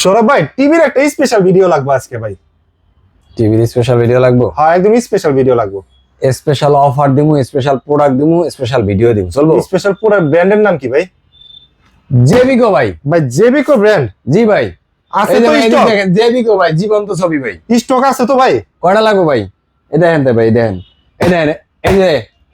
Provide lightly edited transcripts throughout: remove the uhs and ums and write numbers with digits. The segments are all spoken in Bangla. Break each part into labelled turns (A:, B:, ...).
A: সৌরভ ভাই টিভির একটা স্পেশাল ভিডিও লাগবে আজকে ভাই।
B: টিভির স্পেশাল ভিডিও লাগবে?
A: হ্যাঁ একদম স্পেশাল ভিডিও লাগবে।
B: স্পেশাল অফার দিমু, স্পেশাল প্রোডাক্ট দিমু, স্পেশাল ভিডিও দিমু, চলবো?
A: স্পেশাল প্রোডাক্ট ব্র্যান্ডের নাম কি ভাই?
B: জেবিকো ভাই।
A: ভাই জেবিকো ব্র্যান্ড?
B: জি ভাই,
A: আছে তো স্টক?
B: দেখেন জেবিকো ভাই, জীবন্ত ছবি ভাই।
A: স্টক আছে তো ভাই?
B: কয়টা লাগবে ভাই? এই দেখেন তো ভাই, দেখেন এই দেখেন,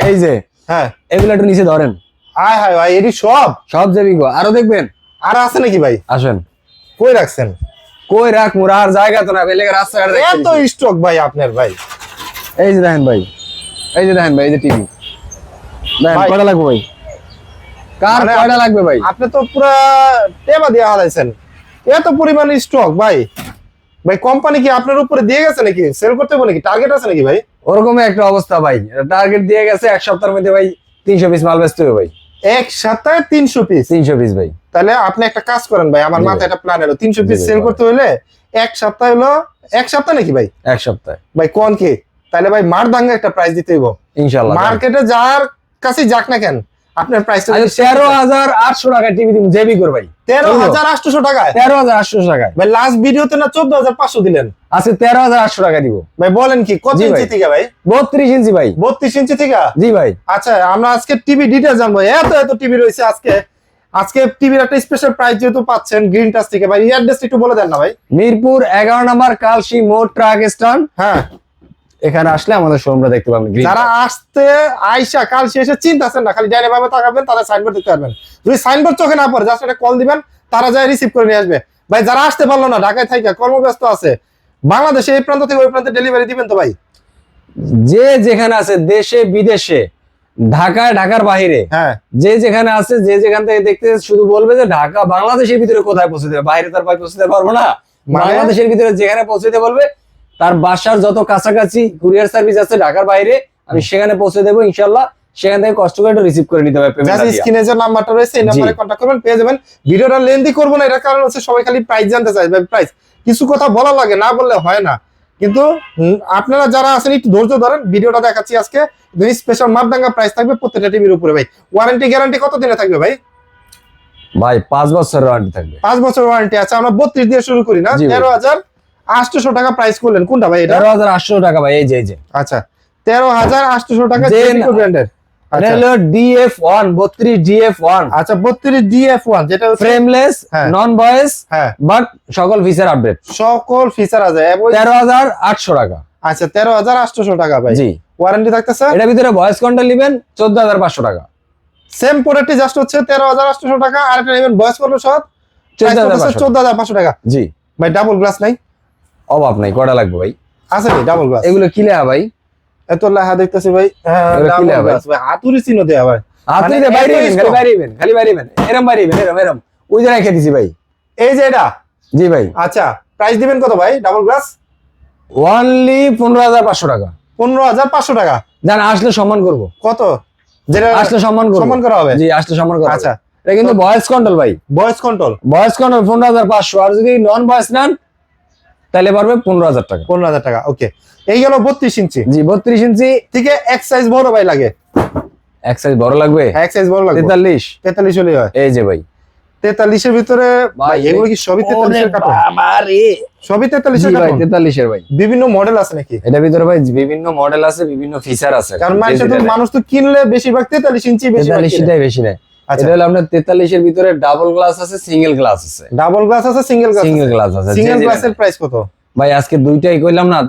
B: এই যে
A: হ্যাঁ
B: এগুলো একটু নিচে ধরেন।
A: আয় হায় ভাই, এটি সব
B: সব জেবিকো। আরো দেখবেন
A: আর আছে নাকি ভাই?
B: আসেন।
A: কই রাখছেন?
B: কই রাখ মোরা, আর জায়গা তো না ভাই, লেগে রাস্তাঘাটে রেখে
A: এত
B: দিছি।
A: স্টক ভাই আপনার ভাই?
B: এই যে দেখেন ভাই, এই যে দেখেন ভাই, এই যে টিভি দেখেন।
A: ভাই,
B: কয়টা লাগবে ভাই? কার
A: মানে
B: কয়টা লাগবে ভাই?
A: আপনি তো পুরো টেবা দিয়ে হারাইছেন, এত পরিমাণ স্টক ভাই। ভাই কোম্পানি কি আপনার উপরে দিয়ে গেছে নাকি? সেল করতে বলে কি টার্গেট আছে নাকি ভাই?
B: ওরকমই একটা অবস্থা ভাই, টার্গেট দিয়ে গেছে এক সপ্তাহের মধ্যে ভাই 300 পিস মাল বেচতে হবে ভাই।
A: এক সপ্তাহে 300 পিস?
B: 300 পিস ভাই।
A: তাহলে আপনি একটা কাজ করেন ভাই, আমার
B: জি
A: মাথায়
B: ভাই।
A: একটা প্ল্যান এলো। 300
B: জি
A: পিস
B: ভাই,
A: সেল
B: বলেন।
A: করতে হলে এক সপ্তাহ হলো, এক সপ্তাহ নাকি ভাই?
B: এক সপ্তাহে
A: ভাই কোন কি? তাহলে ভাই মার দাঙ্গা একটা প্রাইস দিতে হইব।
B: ইনশাআল্লাহ।
A: মার্কেটে যার কাছে যাক না কেন, আপনার প্রাইসটা
B: 13,800 টাকা টিভি দিন জেবিকোর ভাই।
A: 13,800 টাকায়?
B: 13,800 টাকায়
A: ভাই লাস্ট ভিডিওতে না 14,500 দিলেন?
B: আজকে 13,800 টাকা দিব
A: ভাই বলেন কি, কত
B: জি ভাই।
A: ইঞ্চি থেকে ভাই?
B: 32 ইঞ্চি ভাই।
A: 32 ইঞ্চি থেকে?
B: জি ভাই।
A: আচ্ছা আমরা আজকে টিভি ডিটেইলস জানবো। এত এত টিভি রয়েছে আজকে। আজকে টিভির একটা স্পেশাল প্রাইস যেহেতু পাচ্ছেন গ্রিন টাচ থেকে, ভাই অ্যাড্রেস একটু বলে দেন না ভাই।
B: মিরপুর 11 নম্বর কালসি মোড় ট্রাক স্ট্যান্ড।
A: হ্যাঁ,
B: এখানে আসলে আমাদের শোরুমটা দেখতে পাবেন।
A: যারা আসতে আইসা কাল শেষে চিন্তাছেন না, খালি ডাইরেক্ট ভাবে তাকাবেন, তারা সাইনবোর্ড দেখতে পারবেন। যদি সাইনবোর্ড চোখে না পড়ে, জাস্ট একটা কল দিবেন, তারা যায় রিসিভ করে নিয়ে আসবে। ভাই যারা আসতে পারলো না, ঢাকায় থাইকা কর্মব্যস্ত আছে, বাংলাদেশে এই প্রান্ত থেকে ওই প্রান্তে ডেলিভারি দিবেন তো ভাই?
B: যে যেখানে আছে, দেশে বিদেশে, ঢাকায় ঢাকার বাইরে,
A: হ্যাঁ
B: যে যেখানে আছে, যে যেখান থেকে দেখতে শুধু বলবে যে ঢাকা বাংলাদেশের ভিতরে কোথায় পৌঁছে দেবে, বাইরে তার ভাই পৌঁছে দিতে পারবো না।
A: মানে?
B: বাংলাদেশের ভিতরে যেখানে পৌঁছে দিতে বলবে, তার বাসার যত কাছাকাছি কুরিয়ার সার্ভিস আছে ঢাকার বাইরে, আমি সেখানে পৌঁছে দেবো ইনশাল্লাহ। সেখান থেকে কষ্ট করে রিসিভ করে নিতে হবে পেমেন্ট।
A: জাস্ট স্ক্রিনে যে নাম্বারটা রয়েছে এই নাম্বারে কন্টাক্ট করবেন, পেয়ে যাবেন। ভিডিওটা লেন্দি করবো না, এটার কারণ হচ্ছে সবাই খালি প্রাইস জানতে চায়। ভাই প্রাইস কিছু কথা বলা লাগে, না বললে হয় না। কিন্তু আপনারা যারা আছেন একটু ধৈর্য ধরেন, ভিডিওটা দেখাচ্ছি আজকে। স্পেশাল মাপদাঙ্গা প্রাইস থাকবে প্রত্যেকটা টিভির উপরে ভাই। ওয়ারেন্টি গ্যারান্টি কত দিনে থাকবে ভাই?
B: ভাই 5 বছরের ওয়ারেন্টি থাকবে।
A: 5 বছর ওয়ারেন্টি আছে। আমরা 32 দিয়ে শুরু করি না?
B: জি ভাই।
A: 13,800 টাকা প্রাইস করলেন, কোনটা ভাই এটা?
B: 13,800 টাকা ভাই। এই যে
A: আচ্ছা 13,800 টাকা
B: যে
A: জেবিকো ব্র্যান্ডের।
B: এটা হলো DF1 32 DF1।
A: আচ্ছা 32 DF1 যেটা হচ্ছে
B: ফ্রেমলেস,
A: হ্যাঁ।
B: নন ভয়েস,
A: হ্যাঁ
B: বাট সকল ফিচার আপডেট।
A: সকল ফিচার আছে।
B: 13,800 টাকা।
A: আচ্ছা 13,800 টাকা ভাই।
B: জি।
A: ওয়ারেন্টি থাকতেছে?
B: এটার ভিতরে ভয়েস কন্ট্রোল নেবেন 14,500 টাকা।
A: সেম প্রোডাক্টই জাস্ট হচ্ছে 13,800 টাকা। আর একটা নেবেন ভয়েস কন্ট্রোল সহ 14,500 টাকা।
B: জি।
A: ভাই ডাবল গ্লাস নাই?
B: অভাব নাই। কয়টা লাগবে ভাই?
A: আছে ভাই ডাবল গ্লাস?
B: এগুলো কি লেখা ভাই?
A: এত লেখা দেখতেছি ভাই।
B: এগুলো কি
A: ডাবল
B: লেখা ভাই?
A: গ্লাস ভাই, হাতুড়ি চিহ্ন দেয়া ভাই।
B: আপনি
A: মানে
B: বাইরে
A: এত
B: হইবেন,
A: stock?
B: খালি বাইরে হইবেন, এরম বাইরে হইবেন, এরম ওই যে রেখে দিছি ভাই।
A: এই যে এটা?
B: জি ভাই।
A: আচ্ছা প্রাইস দিবেন কত ভাই ডাবল গ্লাস?
B: অনলি 15,500 টাকা।
A: 15,500 টাকা?
B: জান আসলে সম্মান করব।
A: কত? যেটা
B: আসলে সম্মান করব।
A: সম্মান করা হবে?
B: জি আসলে সম্মান করা হবে।
A: আচ্ছা
B: এটা কিন্তু ভয়েস কন্ট্রোল ভাই।
A: Voice control?
B: Voice control 15,500। আর যদি নন ভয়েস নেন তাহলে পারবে 15,000 টাকা।
A: 15,000 টাকা। ওকে, এই গেল 32 ইঞ্চি
B: জি। 32 ইঞ্চি
A: থেকে এক সাইজ বড় ভাই লাগে?
B: এক সাইজ বড় লাগবে।
A: এক সাইজ বড় লাগবে?
B: 43।
A: 43 হলেই হয়।
B: এই যে ভাই
A: 43 এর ভিতরে ভাই এগুলো কি সবই 43 এর কার্টুন? সবই 43
B: জি
A: এর
B: ভাই
A: কার্টুন?
B: 43 এর ভাই।
A: বিভিন্ন মডেল আছে নাকি?
B: এটার ভিতরে ভাই বিভিন্ন মডেল আছে, বিভিন্ন ফিচার আছে।
A: কারণ মানুষ তো কিনলে বেশিরভাগ 43 ইঞ্চি বেশি
B: 43 টাই বেশি নেয়।
A: আচ্ছা
B: এটা হলো আপনার 43 এর ভিতরে ডাবল গ্লাস আছে, সিঙ্গেল গ্লাস আছে।
A: ডাবল গ্লাস আছে, সিঙ্গেল গ্লাস
B: সিঙ্গেল গ্লাস আছে।
A: সিঙ্গেল গ্লাসের প্রাইস কত
B: ভাই আজকে দুইটাই কইলাম না,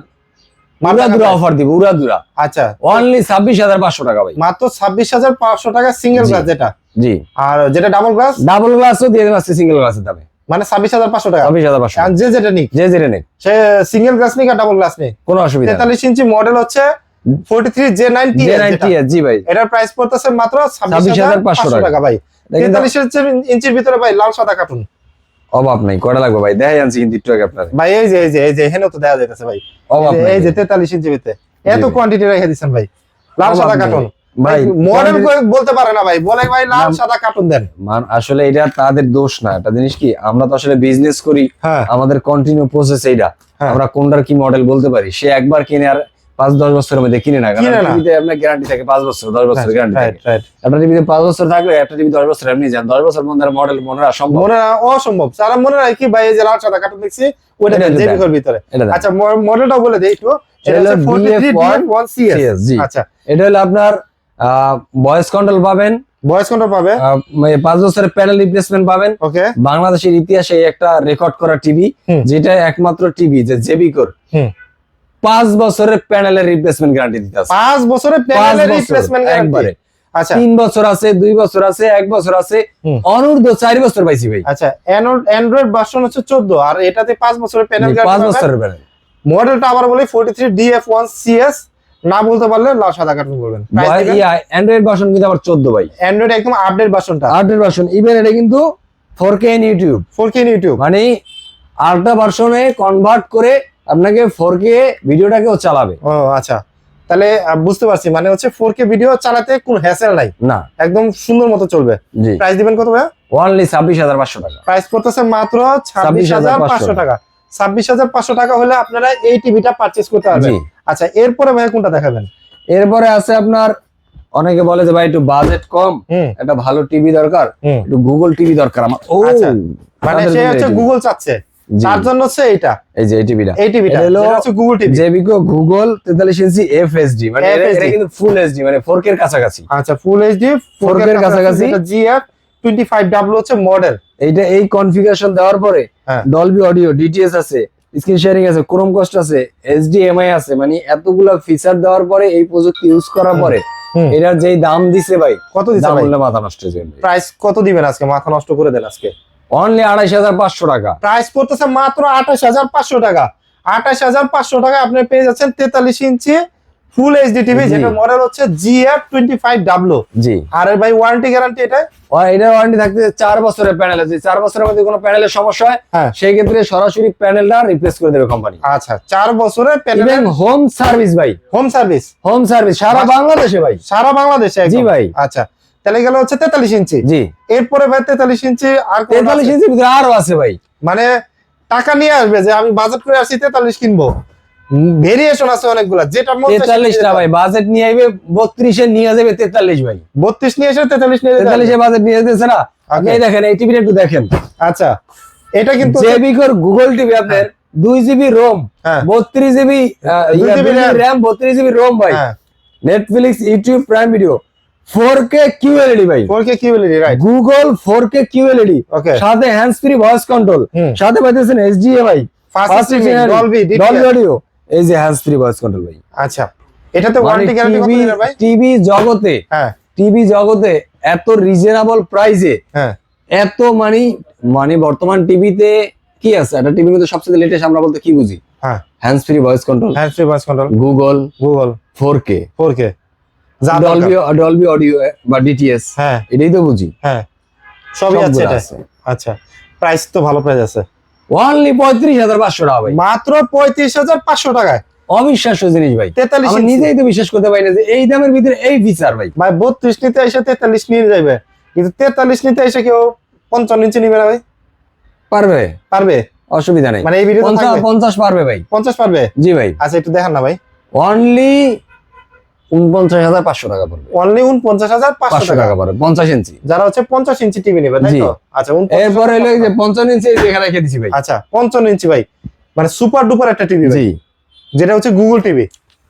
B: উড়াদুরা অফার দিব, উড়াদুরা।
A: আচ্ছা
B: অনলি 26,500 টাকা ভাই।
A: মাত্র 26,500 টাকা সিঙ্গেল গ্লাস যেটা,
B: জি।
A: আর যেটা ডাবল গ্লাস
B: ডাবল গ্লাসও দিয়ে দেন আজকে সিঙ্গেল গ্লাসের দামে,
A: মানে 26,500 টাকা।
B: 26,500।
A: আর যে যেটা নিক,
B: যে যেটা নেই
A: সে সিঙ্গেল গ্লাস নিক আর ডাবল গ্লাস নিক,
B: কোনো অসুবিধা নেই।
A: 43 ইঞ্চি মডেল হচ্ছে 43 J90
B: J90 জি ভাই।
A: এটার প্রাইস পড়তেছে মাত্র
B: 26,500
A: টাকা ভাই। 43 ইঞ্চির ভিতরে ভাই লাল সাদা কার্টুন।
B: অভাব নাই। কয়টা লাগবে ভাই? দেখাই আনছি কিন্তু একটু আগে আপনাদের
A: ভাই এই যে এখানেও তো দেখা যাইতেছে ভাই।
B: অভাব নাই।
A: এই যে 43 ইঞ্চির ভিতরে এত
B: ভাই।
A: কোয়ান্টিটি রেখে দিয়েছেন ভাই, লাল
B: অভাব
A: সাদা
B: নাই।
A: কার্টুন।
B: ভাই
A: মডেল বলতে পারে না ভাই, বলে ভাই লাল সাদা কার্টুন দেন।
B: আসলে এটা তাদের দোষ না। একটা জিনিস কি, আমরা তো আসলে বিজনেস করি,
A: হ্যাঁ
B: আমাদের কন্টিনিউ প্রসেস এইটা।
A: হ্যাঁ।
B: আমরা কোনটার কি মডেল বলতে পারি। সে একবার কিনে আর 5-10 বছরের মধ্যে কিনে না, কারণ
A: কিনে না।
B: টিভিতে আপনার গ্যারান্টি থাকে 5 বছর 10 বছর গ্যারান্টি
A: রাইট
B: থাকে।
A: রাইট।
B: একটা টিভিতে 5 বছর থাকলে একটা টিভি 10 বছর এমনি যান, 10 বছর মধ্যে মডেল মনে রাখা সম্ভব।
A: মনে অসম্ভব, যারা মনে রাখে কি ভাই এই যে লাল সাদা কার্টুন দেখছি ওইটা
B: এটা দেন।
A: জেবিকোর ভিতরে।
B: এটা দেন।
A: আচ্ছা মডেলটা বলে দেই একটু, এটা
B: হলো
A: হচ্ছে 43
B: BF1
A: CS।
B: জি।
A: আচ্ছা
B: এটা হলো আপনার ভয়েস কন্ট্রোল পাবেন,
A: ভয়েস কন্ট্রোল পাবে,
B: 5 বছরের প্যানেল রিপ্লেসমেন্ট পাবেন।
A: ওকে
B: বাংলাদেশের ইতিহাসে এই একটা রেকর্ড করা টিভি,
A: হুম।
B: যেটা একমাত্র টিভি যে জেবিকোর
A: হুম
B: 5 বছরের প্যানেলের রিপ্লেসমেন্ট গ্যারান্টি দিতে আছে।
A: 5 বছরের
B: 5
A: প্যানেলের
B: বছর
A: রিপ্লেসমেন্ট
B: একবারে।
A: গ্যারান্টি। আচ্ছা
B: 3 বছর আছে, 2 বছর আছে, 1 বছর আছে,
A: হুম।
B: অনূর্ধ্ব 4 বছর পাইছি ভাই।
A: আচ্ছা অ্যান্ড্রয়েড ভার্সন হচ্ছে 14 আর এটাতে 5 বছরের প্যানেল
B: 5
A: গ্যারান্টি।
B: বছরের প্যানেল।
A: মডেলটা আবার বলি 43 DF1 CS, না বলতে পারলে লাল সাদা কার্টুন বলবেন।
B: অ্যান্ড্রয়েড ভার্সন কিন্তু আবার 14 ভাই,
A: অ্যান্ড্রয়েড একদম আপডেট ভার্সনটা,
B: আপডেট ভার্সন। ইভেন এটা কিন্তু 4K in YouTube,
A: 4K YouTube.
B: মানে আল্ট্রা ভার্সনে কনভার্ট করে আপনাকে 4K ভিডিওটাকেও চালাবে।
A: ও আচ্ছা, তাহলে বুঝতে পারছি, মানে হচ্ছে 4K ভিডিও চালাতে কোনো হ্যাসেল নাই,
B: না
A: একদম সুন্দর মতো চলবে।
B: জি,
A: প্রাইস দিবেন কত ভাই?
B: অনলি 26,500 টাকা।
A: প্রাইস পড়তেছে মাত্র 26,500 টাকা। 26,500 টাকা হলে আপনারা এই টিভিটা পারচেজ করতে পারবেন।
B: জি।
A: আচ্ছা এরপরে ভাই কোনটা দেখাবেন?
B: এরপরে আছে আপনার, অনেকে বলে যে ভাই একটু বাজেট কম,
A: হুম
B: একটা ভালো টিভি দরকার,
A: হুম
B: একটু গুগল টিভি দরকার আমার। ও
A: আচ্ছা, মানে
B: তাদের
A: সে
B: জন্য
A: হচ্ছে
B: এই TV।
A: গুগল চাচ্ছে,
B: জি।
A: তার জন্য হচ্ছে এইটা,
B: এই যে এই টিভিটা,
A: এই টিভিটা
B: এটা হলো
A: যেটা হচ্ছে গুগল টিভি।
B: জেবিকো গুগল 43 ইঞ্চি FHD, মানে এটা
A: FHD
B: এটা কিন্তু ফুল HD, মানে 4K এর কাছাকাছি।
A: আচ্ছা ফুল এইচডি
B: 4K এর কাছাকাছি।
A: GF25W হচ্ছে মডেল।
B: এইটা এই কনফিগারেশন দেওয়ার পরে
A: হ্যাঁ।
B: ডলবি অডিও, ডিটিএস আছে, স্ক্রিন শেয়ারিং আছে, ক্রোমকাস্ট আছে, HDMI আছে, মানে এতগুলা ফিচার দেওয়ার পরে এই প্রযুক্তি ইউজ করার পরে
A: হুম।
B: এটার যেই দাম দিছে ভাই,
A: কত দিচ্ছে
B: দাম
A: ভাই?
B: বললে মাথা নষ্ট হয়ে যাবে।
A: প্রাইস কত দিবেন আজকে? মাথা নষ্ট করে দেন আজকে।
B: অনলি 28,500 টাকা।
A: প্রাইস পড়তেছে মাত্র 28,500 টাকা। 28,500 টাকা আপনি পেয়ে যাচ্ছেন 43 ইঞ্চি ফুল এইচডি টিভি,
B: জি।
A: যেটা মডেল হচ্ছে GF25W।
B: জি,
A: আর এর ভাই ওয়ারেন্টি গ্যারান্টি এটা?
B: এটা ওয়ারেন্টি থাকতে 4 বছরের প্যানেল আছে। 4 বছরের মধ্যে কোনো প্যানেলের সমস্যা হয়,
A: হ্যাঁ।
B: সেই ক্ষেত্রে সরাসরি প্যানেলটা রিপ্লেস করে দেবে কোম্পানি।
A: আচ্ছা 4 বছরের প্যানেল,
B: ইভেন হোম সার্ভিস ভাই,
A: হোম সার্ভিস
B: হোম সার্ভিস সারা বাংলাদেশে ভাই।
A: সারা বাংলাদেশে একদম।
B: জি ভাই।
A: আচ্ছা তাহলে গেল হচ্ছে 43 ইঞ্চি।
B: জি,
A: এরপরে ভাই 43 ইঞ্চি আর কোন
B: 43
A: আছে?
B: ইঞ্চির ভিতরে আরো আছে ভাই।
A: মানে টাকা নিয়ে আসবে যে আমি বাজেট করে আসছি 43 কিনবো, ভেরিয়েশন আছে অনেকগুলা, যেটা
B: 43 টা ভাই বাজেট নিয়ে আইবে, 32 এ নিয়ে যাবে 43 ভাই।
A: 32 নিয়ে এসে 43 নিয়ে যেতে
B: 43
A: হবে।
B: এ বাজেট নিয়ে যেতেছে না। আপনি
A: Okay.
B: এই দেখেন, এই টিভিটা একটু দেখেন,
A: আচ্ছা এটা কিন্তু
B: জেবিকোর গুগল টিভি আপনার 2 জিবি রোম,
A: হ্যাঁ
B: 32 GB
A: 2 GB
B: RAM, 32 GB ROM ভাই।
A: হ্যাঁ
B: Netflix, YouTube, prime video, 4K QLED ভাই।
A: 4K QLED right.
B: Google 4K QLED,
A: ওকে
B: সাথে হ্যান্ডস ফ্রি ভয়েস কন্ট্রোল,
A: হুম।
B: সাথে পাইতেছেন HDMI,
A: first streaming Dolby
B: Dolby audio, এই যে হ্যান্ডস ফ্রি ভয়েস কন্ট্রোল ভাই।
A: আচ্ছা এটাতে ওয়ারেন্টি গ্যারান্টি কত দিনের ভাই?
B: টিভি জগতে,
A: হ্যাঁ
B: টিভি জগতে এত রিজনেবল প্রাইসে,
A: হ্যাঁ
B: এত মানে বর্তমান টিভিতে কি আছে? একটা টিভির মধ্যে সবচেয়ে লেটেস্ট আমরা বলতে কি বুঝি?
A: হ্যাঁ
B: hands free voice control,
A: hand free voice control,
B: Google,
A: Google
B: 4K,
A: 4K যা
B: ডলবি অডিও বা ডিটিএস,
A: হ্যাঁ
B: এটাই তো বুঝি।
A: হ্যাঁ সবই আছে
B: সবগুলো
A: এটা।
B: আছে।
A: আচ্ছা প্রাইস তো ভালো প্রাইস আছে,
B: অনলি 35,500 টাকা ভাই।
A: মাত্র 35,500 টাকায়
B: অবিশ্বাস্য জিনিস ভাই,
A: 43
B: আমি
A: ইঞ্চি।
B: নিজেই তো বিশ্বাস করতে পারি না যে এই দামের ভিতরে এই ফিচার ভাই।
A: ভাই 32 নিতে এসে 43 নিয়ে যাবে, কিন্তু 43 নিতে এসে কেউ 55 ইঞ্চি নিবে না ভাই?
B: পারবে,
A: পারবে?
B: অসুবিধা নেই।
A: মানে এই ভিডিওতে
B: 50
A: থাকবে
B: 50 পারবে ভাই।
A: 50 পারবে?
B: জি ভাই,
A: আচ্ছা একটু দেখান না ভাই।
B: অনলি 49,500 টাকা পড়বে।
A: অনলি 49,500
B: 500
A: টাকা।
B: টাকা পড়বে 50 ইঞ্চি।
A: যারা হচ্ছে 50 ইঞ্চি টিভি নেবে তাই
B: জি।
A: তো? আচ্ছা 49,500
B: এরপরে হলো এই যে 55 ইঞ্চি এখানে রেখে দিছি ভাই।
A: আচ্ছা 55 ইঞ্চি ভাই, মানে সুপার ডুপার একটা টিভি ভাই,
B: জি,
A: যেটা হচ্ছে গুগল টিভি।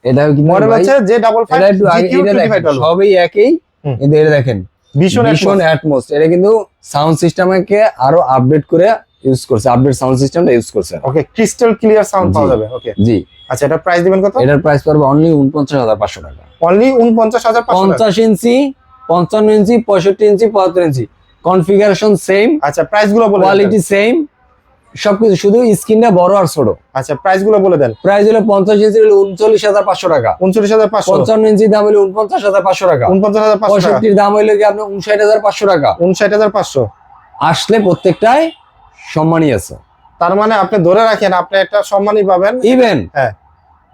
B: এটাও কিন্তু
A: মডেল
B: ভাই,
A: হচ্ছে J55
B: এটা একটু আগে এটা দেখেন,
A: GQ25W।
B: সবই একই,
A: হুম।
B: কিন্তু এটা দেখেন
A: ভীষণ
B: ভীষণ অ্যাটমস। এটা কিন্তু সাউন্ড সিস্টেমকে আরো আপডেট করে ইউজ করছে, আপডেট সাউন্ড সিস্টেমটা ইউজ করছে।
A: ওকে ক্রিস্টাল ক্লিয়ার সাউন্ড
B: জি।
A: পাওয়া যাবে। ওকে
B: জি,
A: আচ্ছা এটা প্রাইস দিবেন কত?
B: এটার প্রাইস পড়বে অনলি 49,500 টাকা।
A: অনলি 49,500 টাকা।
B: 50 ইঞ্চি, 55 ইঞ্চি, 65 ইঞ্চি, 75 ইঞ্চি, কনফিগারেশন সেম,
A: আচ্ছা প্রাইস গুলো বলে দেন।
B: কোয়ালিটি সেম, সবকিছু, শুধু স্ক্রিনটা বড় আর ছোট।
A: আচ্ছা প্রাইস গুলো বলে দেন।
B: প্রাইস হলো 50 ইঞ্চি হলো 39,500 টাকা,
A: 39,500,
B: 55 ইঞ্চি দাম হলো 49,500 টাকা,
A: 49,500 টাকা,
B: 65 দাম হলো কি আপনার 59,500 টাকা।
A: 59,500।
B: আসলে প্রত্যেকটাই সম্মানই আছে।
A: তার মানে আপনি ধরে রাখেন আপনি একটা সম্মানই পাবেন।
B: ইভেন
A: হ্যাঁ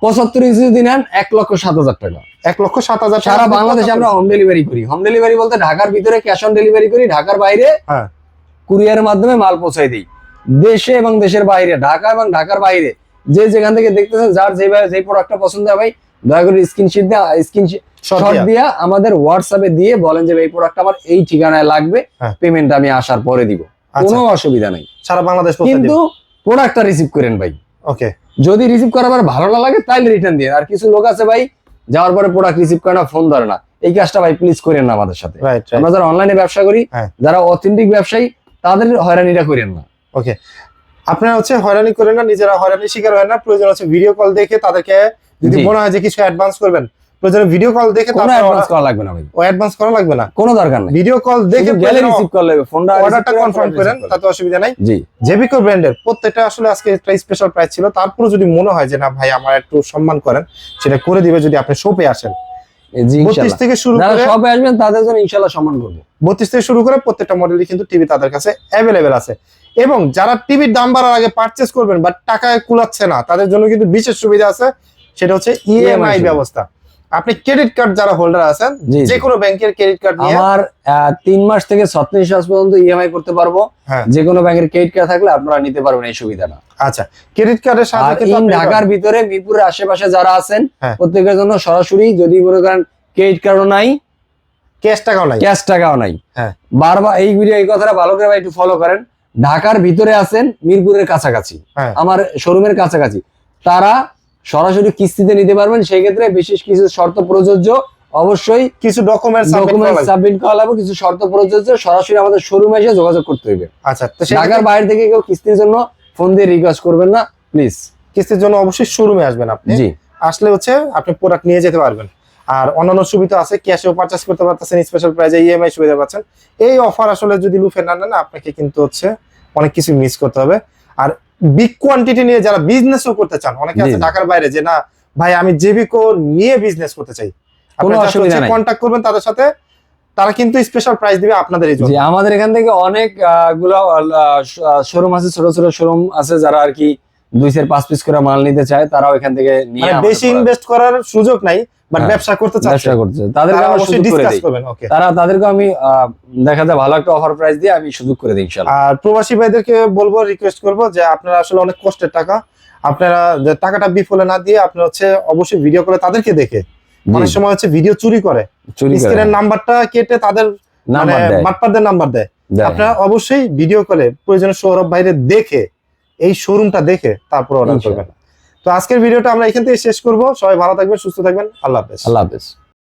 B: 75 ইঞ্চি যদি নেন 1,07,000 টাকা।
A: 1,07,000 টাকা।
B: সারা বাংলাদেশে আমরা হোম ডেলিভারি করি। হোম ডেলিভারি বলতে ঢাকার ভিতরে ক্যাশ অন ডেলিভারি করি, ঢাকার বাইরে
A: হ্যাঁ
B: কুরিয়ারের মাধ্যমে মাল পৌঁছাই দিই। দেশে এবং দেশের বাইরে, ঢাকা এবং ঢাকার বাইরে যে যেখান থেকে দেখতেছেন, যার যে প্রোডাক্টটা পছন্দ হয় ভাই দয়া করে স্ক্রিনশট দিয়ে আমাদের হোয়াটসঅ্যাপে দিয়ে বলেন যে এই প্রোডাক্ট আমার এই ঠিকানায় লাগবে,
A: হ্যাঁ।
B: পেমেন্ট আমি আসার পরে দিব, কোনো অসুবিধা নাই।
A: সারা বাংলাদেশ
B: কিন্তু প্রোডাক্টটা রিসিভ করেন ভাই।
A: ওকে,
B: যদি রিসিভ করার পর ভালো না লাগে তাহলে রিটার্ন দিয়ে। আর কিছু লোক আছে ভাই যাওয়ার পরে প্রোডাক্ট রিসিভ করে না, ফোন ধরে না, এই কাজটা ভাই প্লিজ করেন না আমাদের সাথে। আমরা যারা অনলাইনে ব্যবসা করি, যারা অথেন্টিক ব্যবসায়ী, তাদের হয়রানিটা করেন না।
A: ওকে, আপনারা হচ্ছে হয়রানি করেন না, নিজেরা হয়রানির শিকার হয় না। প্রয়োজন হচ্ছে ভিডিও কল দেখে তাদেরকে যদি মনে হয় যে কিছু অ্যাডভান্স করবেন, প্রয়োজনে ভিডিও কল দেখে
B: কোনো অ্যাডভান্স করা লাগবে না ভাই,
A: ও অ্যাডভান্স করা লাগবে না,
B: কোনো দরকার নাই।
A: ভিডিও কল দেখে
B: গেলে রিসিভ করা লাগবে, ফোনটা
A: অর্ডারটা কনফার্ম করেন, তাতে অসুবিধা নাই।
B: জি,
A: জেবিকো ব্র্যান্ডের প্রত্যেকটা আসলে আজকে একটা স্পেশাল প্রাইস ছিল। তারপরে যদি মনে হয় যে না ভাই আমার একটু সম্মান করেন, সেটা করে দিবে যদি আপনি শপে আসেন।
B: জি
A: 32
B: ইনশাআল্লাহ,
A: থেকে শুরু
B: যারা
A: করে
B: শপে আসবেন তাদের জন্য ইনশাআল্লাহ সম্মান করব।
A: 32 থেকে শুরু করে প্রত্যেকটা মডেলই কিন্তু টিভি তাদের কাছে অ্যাভেলেবেল আছে। এবং যারা টিভির দাম বাড়ার আগে পারচেজ করবেন বাট টাকায় কুলাচ্ছে না, তাদের জন্য কিন্তু বিশেষ সুবিধা আছে, সেটা হচ্ছে ইএমআই ব্যবস্থা। আপনি ক্রেডিট কার্ড যারা হোল্ডার আছেন, যে কোনো ব্যাংকের ক্রেডিট কার্ড নিয়ে
B: আমার 3 মাস থেকে 36 মাস পর্যন্ত ইএমআই করতে পারবো। যে কোনো ব্যাংকের ক্রেডিট কার্ড থাকলে আপনারা নিতে পারবেন এই সুবিধাটা।
A: আচ্ছা, ক্রেডিট কার্ডের সাথে
B: কিন্তু ঢাকার ভিতরে মিরপুরের আশেপাশে যারা আছেন প্রত্যেকের জন্য সরাসরি, যদি মনে করেন ক্রেডিট কার্ডও নাই,
A: ক্যাশ টাকাও নাই,
B: বারবার এই ভিডিও এই কথাটা ভালো করে একটু ফলো করেন। ঢাকার ভিতরে আছেন, মিরপুরের কাছাকাছি, আমার শোরুমের কাছাকাছি, তারা সরাসরি কিস্তিতে নিতে পারবেন। সেই ক্ষেত্রে বিশেষ কিছু শর্ত প্রযোজ্য, অবশ্যই কিছু ডকুমেন্ট সাবমিট করা লাগবে, কিছু শর্ত প্রযোজ্য। সরাসরি আমাদের শোরুমে এসে যোগাযোগ করতে হবে। আচ্ছা, ঢাকার বাইরে থেকে কেউ কিস্তির জন্য ফোন দিয়ে রিকোয়েস্ট করবেন না প্লিজ।
A: কিস্তির জন্য অবশ্যই শোরুমে আসবেন আপনি। জি, আসলে হচ্ছে আপনি প্রোডাক্ট নিয়ে যেতে পারবেন। আর অন্যান্য সুবিধা আছে, ক্যাশেও পারচেজ করতে পারতেছেন, স্পেশাল প্রাইজে ইএমআই সুবিধা পাচ্ছেন। এই অফার আসলে যদি লুফে না নেন, আপনাকে কিন্তু হচ্ছে অনেক কিছু মিস করতে হবে। আর বিগ কোয়ান্টিটি নিয়ে যারা বিজনেসও করতে চান, অনেকে আছে ঢাকার বাইরে, যে না ভাই আমি জেবিকো নিয়ে বিজনেস করতে চাই,
B: কোনো অসুবিধা নাই,
A: কন্টাক্ট করবেন তাদের সাথে, তারা কিন্তু স্পেশাল প্রাইস দিবে আপনাদের এই জন্য।
B: জি, আমাদের এখান থেকে অনেক গুলো শোরুম আছে, ছোট ছোট শোরুম আছে, যারা আর কি 2-5 পিস করে মাল নিতে চায়, তারাও এখান থেকে নিয়ে
A: বেশি ইনভেস্ট করার সুযোগ নাই, বাট ব্যবসা করতে চাচ্ছে,
B: তাদেরকে আমি সুযোগ করে দেই। তাদেরকে আমি দেখা যায় ভালো একটা অফার প্রাইস দিয়ে আমি সুযোগ করে দিই ইনশাআল্লাহ।
A: আর প্রবাসী ভাইদেরকে বলবো, রিকোয়েস্ট করবো যে আপনারা আসলে অনেক কষ্টের টাকা, আপনারা টাকাটা বিফলে না দিয়ে আপনারা হচ্ছে অবশ্যই ভিডিও করে তাদেরকে দেখে, অনেক সময় হচ্ছে ভিডিও চুরি করে, স্ক্রিনের নাম্বারটা কেটে তাদের বাটপারদের নাম্বার দেয়। আপনারা অবশ্যই ভিডিও করে প্রয়োজনে সৌরভ ভাইরে দেখে, এই শোরুমটা দেখে তারপর অর্ডার করবেন। তো আজকের ভিডিওটা আমরা এখান থেকে শেষ করবো। সবাই ভালো থাকবেন, সুস্থ থাকবেন, আল্লাহ হাফেজ।
B: আল্লাহ হাফেজ।